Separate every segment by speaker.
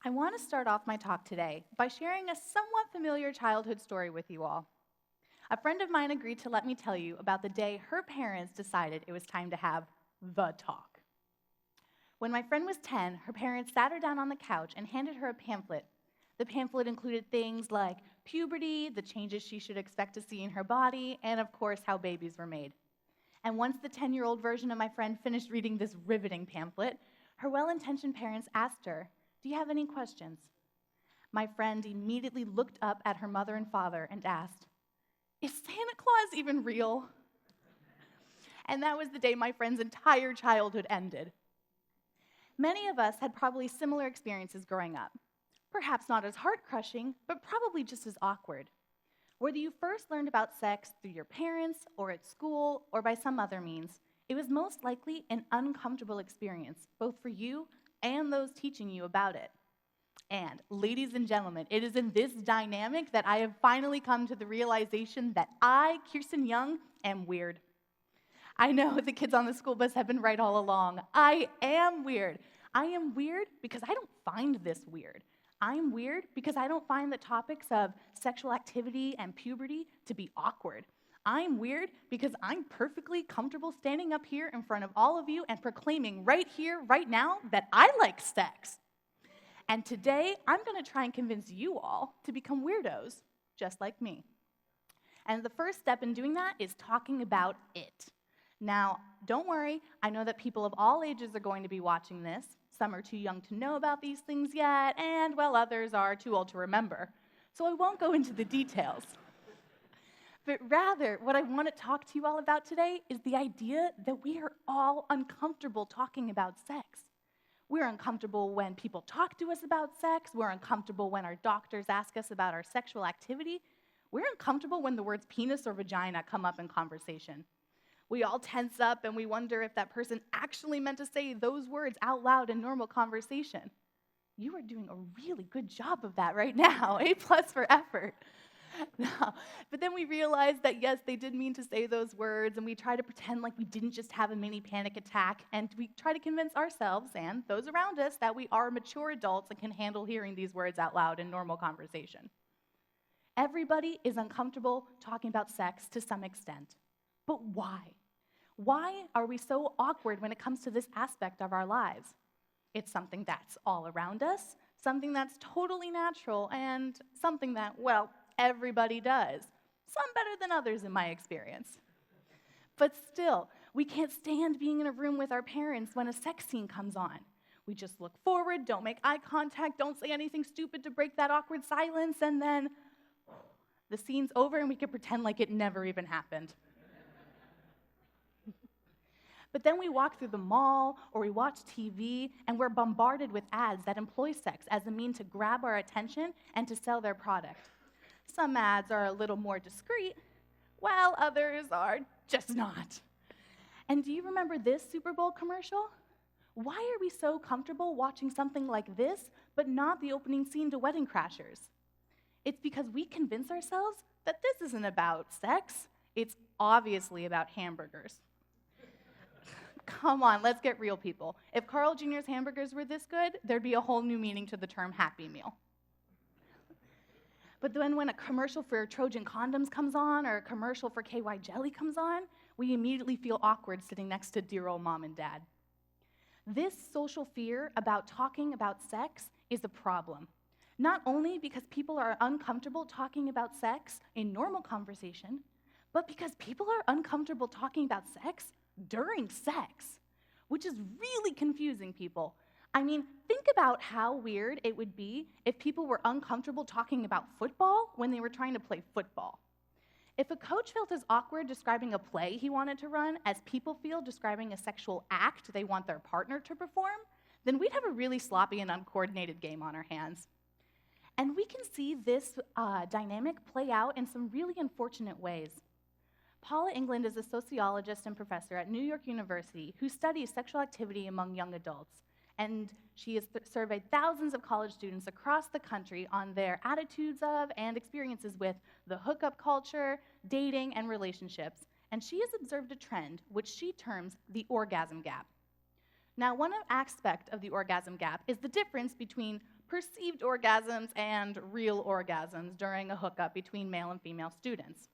Speaker 1: I want to start off my talk today by sharing a somewhat familiar childhood story with you all. A friend of mine agreed to let me tell you about the day her parents decided it was time to have the talk. When my friend was 10, her parents sat her down on the couch and handed her a pamphlet. The pamphlet included things like puberty, the changes she should expect to see in her body, and of course, how babies were made. And once the 10-year-old version of my friend finished reading this riveting pamphlet, her well-intentioned parents asked her, "Do you have any questions?" My friend immediately looked up at her mother and father and asked, "Is Santa Claus even real?" And that was the day my friend's entire childhood ended. Many of us had probably similar experiences growing up. Perhaps not as heart-crushing, but probably just as awkward. Whether you first learned about sex through your parents, or at school, or by some other means, it was most likely an uncomfortable experience, both for you and those teaching you about it. And, ladies and gentlemen, it is in this dynamic that I have finally come to the realization that I, Kirsten Young, am weird. I know the kids on the school bus have been right all along. I am weird. I am weird because I don't find this weird. I'm weird because I don't find the topics of sexual activity and puberty to be awkward. I'm weird because I'm perfectly comfortable standing up here in front of all of you and proclaiming right here, right now, that I like sex. And today, I'm going to try and convince you all to become weirdos, just like me. And the first step in doing that is talking about it. Now, don't worry, I know that people of all ages are going to be watching this. Some are too young to know about these things yet, and, well, others are too old to remember. So I won't go into the details. But rather, what I want to talk to you all about today is the idea that we are all uncomfortable talking about sex. We're uncomfortable when people talk to us about sex. We're uncomfortable when our doctors ask us about our sexual activity. We're uncomfortable when the words penis or vagina come up in conversation. We all tense up and we wonder if that person actually meant to say those words out loud in normal conversation. You are doing a really good job of that right now. A+ for effort. No. But then we realize that, yes, they did mean to say those words, and we try to pretend like we didn't just have a mini panic attack, and we try to convince ourselves and those around us that we are mature adults and can handle hearing these words out loud in normal conversation. Everybody is uncomfortable talking about sex to some extent. But why? Why are we so awkward when it comes to this aspect of our lives? It's something that's all around us, something that's totally natural, and something that, well, everybody does. Some better than others in my experience. But still, we can't stand being in a room with our parents when a sex scene comes on. We just look forward, don't make eye contact, don't say anything stupid to break that awkward silence, and then the scene's over and we can pretend like it never even happened. But then we walk through the mall or we watch TV and we're bombarded with ads that employ sex as a means to grab our attention and to sell their product. Some ads are a little more discreet, while others are just not. And do you remember this Super Bowl commercial? Why are we so comfortable watching something like this, but not the opening scene to Wedding Crashers? It's because we convince ourselves that this isn't about sex. It's obviously about hamburgers. Come on, let's get real, people. If Carl Jr.'s hamburgers were this good, there'd be a whole new meaning to the term Happy Meal. But then when a commercial for Trojan condoms comes on or a commercial for KY jelly comes on, we immediately feel awkward sitting next to dear old mom and dad. This social fear about talking about sex is a problem. Not only because people are uncomfortable talking about sex in normal conversation, but because people are uncomfortable talking about sex during sex, which is really confusing people. I mean, think about how weird it would be if people were uncomfortable talking about football when they were trying to play football. If a coach felt as awkward describing a play he wanted to run as people feel describing a sexual act they want their partner to perform, then we'd have a really sloppy and uncoordinated game on our hands. And we can see this dynamic play out in some really unfortunate ways. Paula England is a sociologist and professor at New York University who studies sexual activity among young adults. And she has surveyed thousands of college students across the country on their attitudes of and experiences with the hookup culture, dating, and relationships. And she has observed a trend which she terms the orgasm gap. Now, one aspect of the orgasm gap is the difference between perceived orgasms and real orgasms during a hookup between male and female students.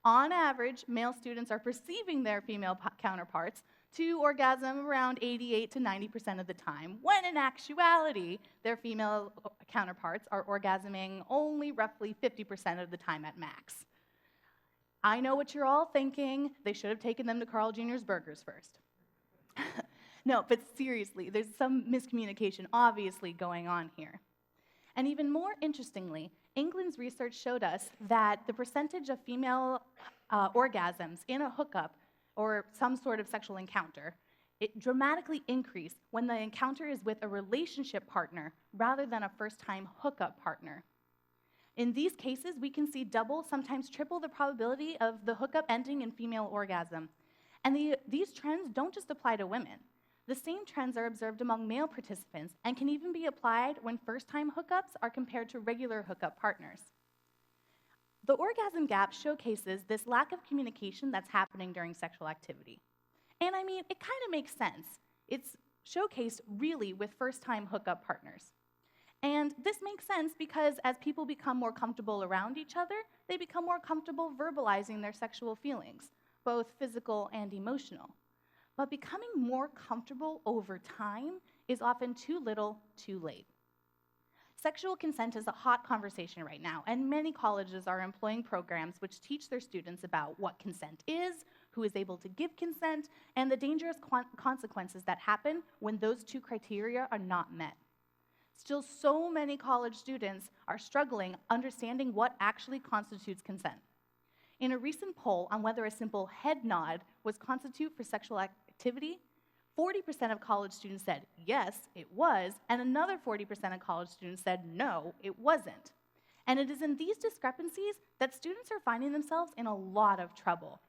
Speaker 1: On average, male students are perceiving their female counterparts to orgasm around 88 to 90% of the time, when in actuality, their female counterparts are orgasming only roughly 50% of the time at max. I know what you're all thinking. They should have taken them to Carl Jr.'s Burgers first. No, but seriously, there's some miscommunication obviously going on here. And even more interestingly, England's research showed us that the percentage of female orgasms in a hookup or some sort of sexual encounter, it dramatically increased when the encounter is with a relationship partner rather than a first-time hookup partner. In these cases, we can see double, sometimes triple the probability of the hookup ending in female orgasm. And these trends don't just apply to women. The same trends are observed among male participants and can even be applied when first-time hookups are compared to regular hookup partners. The orgasm gap showcases this lack of communication that's happening during sexual activity. And I mean, it kind of makes sense. It's showcased really with first-time hookup partners. And this makes sense because as people become more comfortable around each other, they become more comfortable verbalizing their sexual feelings, both physical and emotional. But becoming more comfortable over time is often too little, too late. Sexual consent is a hot conversation right now, and many colleges are employing programs which teach their students about what consent is, who is able to give consent, and the dangerous consequences that happen when those two criteria are not met. Still, so many college students are struggling understanding what actually constitutes consent. In a recent poll on whether a simple head nod was constitute for sexual activity, 40% of college students said yes, it was, and another 40% of college students said no, it wasn't. And it is in these discrepancies that students are finding themselves in a lot of trouble,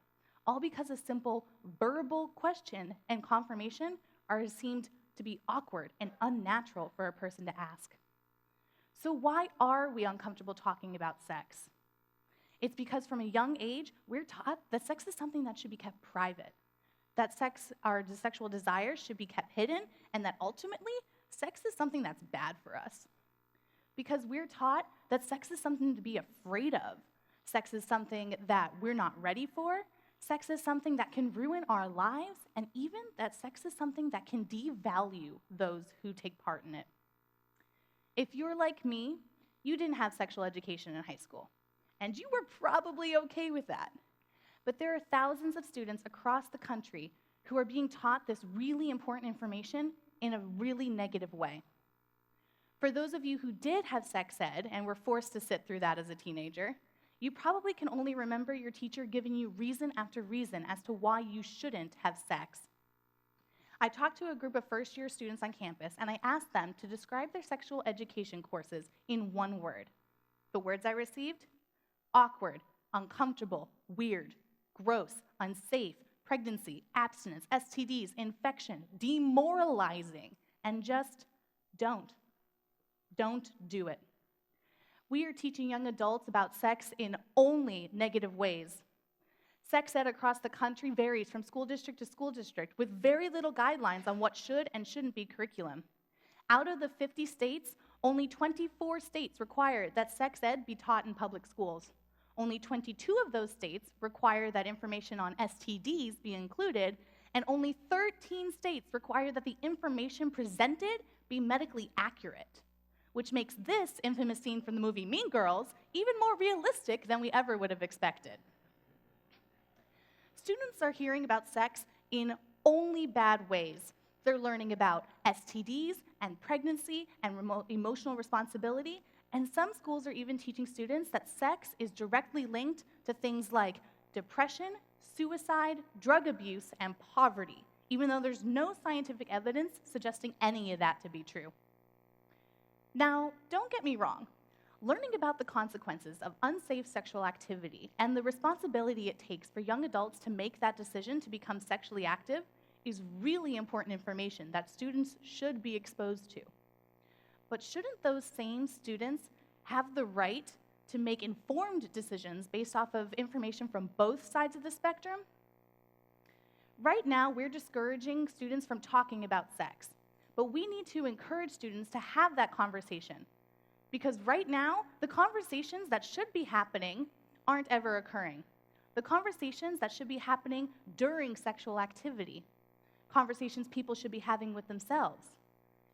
Speaker 1: all because a simple verbal question and confirmation are seemed to be awkward and unnatural for a person to ask. So why are we uncomfortable talking about sex? It's because from a young age, we're taught that sex is something that should be kept private, that our sexual desires should be kept hidden, and that ultimately, sex is something that's bad for us. Because we're taught that sex is something to be afraid of, sex is something that we're not ready for, sex is something that can ruin our lives, and even that sex is something that can devalue those who take part in it. If you're like me, you didn't have sexual education in high school, and you were probably okay with that. But there are thousands of students across the country who are being taught this really important information in a really negative way. For those of you who did have sex ed and were forced to sit through that as a teenager, you probably can only remember your teacher giving you reason after reason as to why you shouldn't have sex. I talked to a group of first-year students on campus, and I asked them to describe their sexual education courses in one word. The words I received? Awkward, uncomfortable, weird, gross, unsafe, pregnancy, abstinence, STDs, infection, demoralizing, and just don't. Don't do it. We are teaching young adults about sex in only negative ways. Sex ed across the country varies from school district to school district with very little guidelines on what should and shouldn't be curriculum. Out of the 50 states, only 24 states require that sex ed be taught in public schools. Only 22 of those states require that information on STDs be included, and only 13 states require that the information presented be medically accurate, which makes this infamous scene from the movie Mean Girls even more realistic than we ever would have expected. Students are hearing about sex in only bad ways. They're learning about STDs and pregnancy and emotional responsibility, and some schools are even teaching students that sex is directly linked to things like depression, suicide, drug abuse, and poverty, even though there's no scientific evidence suggesting any of that to be true. Now, don't get me wrong. Learning about the consequences of unsafe sexual activity and the responsibility it takes for young adults to make that decision to become sexually active is really important information that students should be exposed to. But shouldn't those same students have the right to make informed decisions based off of information from both sides of the spectrum? Right now, we're discouraging students from talking about sex. but we need to encourage students to have that conversation. Because right now, the conversations that should be happening aren't ever occurring. The conversations that should be happening during sexual activity. Conversations people should be having with themselves.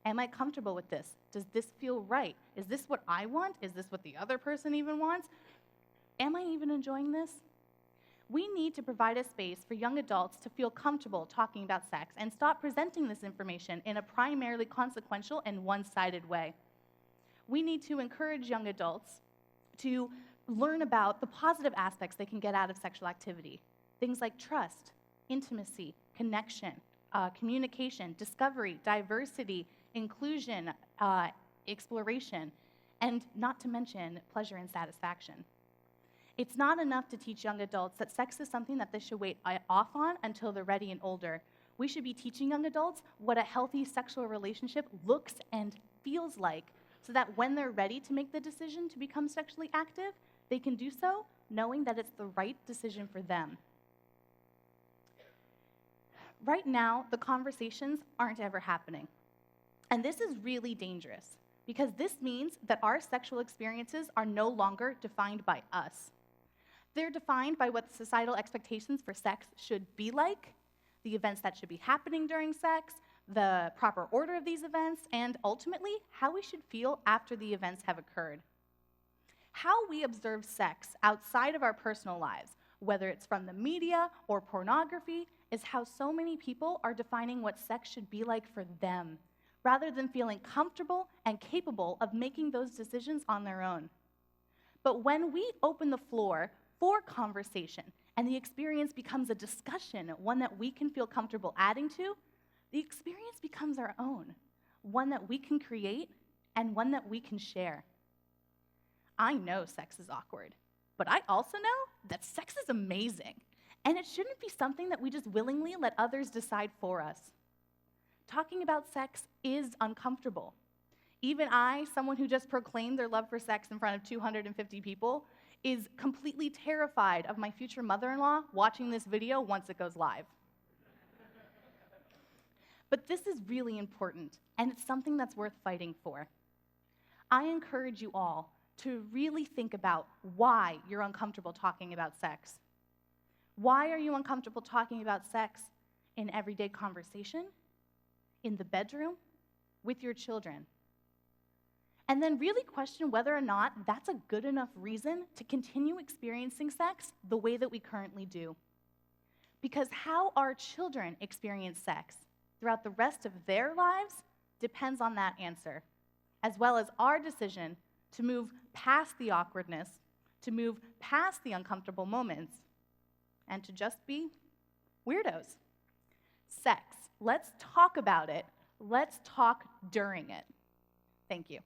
Speaker 1: Am I comfortable with this? Does this feel right? Is this what I want? Is this what the other person even wants? Am I even enjoying this? We need to provide a space for young adults to feel comfortable talking about sex and stop presenting this information in a primarily consequential and one-sided way. We need to encourage young adults to learn about the positive aspects they can get out of sexual activity. Things like trust, intimacy, connection, communication, discovery, diversity, inclusion, exploration, and not to mention pleasure and satisfaction. It's not enough to teach young adults that sex is something that they should wait off on until they're ready and older. We should be teaching young adults what a healthy sexual relationship looks and feels like, so that when they're ready to make the decision to become sexually active, they can do so knowing that it's the right decision for them. Right now, the conversations aren't ever happening. And this is really dangerous, because this means that our sexual experiences are no longer defined by us. They're defined by what societal expectations for sex should be like, the events that should be happening during sex, the proper order of these events, and ultimately, how we should feel after the events have occurred. How we observe sex outside of our personal lives, whether it's from the media or pornography, is how so many people are defining what sex should be like for them, rather than feeling comfortable and capable of making those decisions on their own. But when we open the floor for conversation and the experience becomes a discussion, one that we can feel comfortable adding to, the experience becomes our own, one that we can create and one that we can share. I know sex is awkward, but I also know that sex is amazing, and it shouldn't be something that we just willingly let others decide for us. Talking about sex is uncomfortable. Even I, someone who just proclaimed their love for sex in front of 250 people, is completely terrified of my future mother-in-law watching this video once it goes live. But this is really important, and it's something that's worth fighting for. I encourage you all to really think about why you're uncomfortable talking about sex. Why are you uncomfortable talking about sex in everyday conversation, in the bedroom, with your children? And then really question whether or not that's a good enough reason to continue experiencing sex the way that we currently do. Because how our children experience sex throughout the rest of their lives depends on that answer, as well as our decision to move past the awkwardness, to move past the uncomfortable moments, and to just be weirdos. Sex. Let's talk about it. Let's talk during it. Thank you.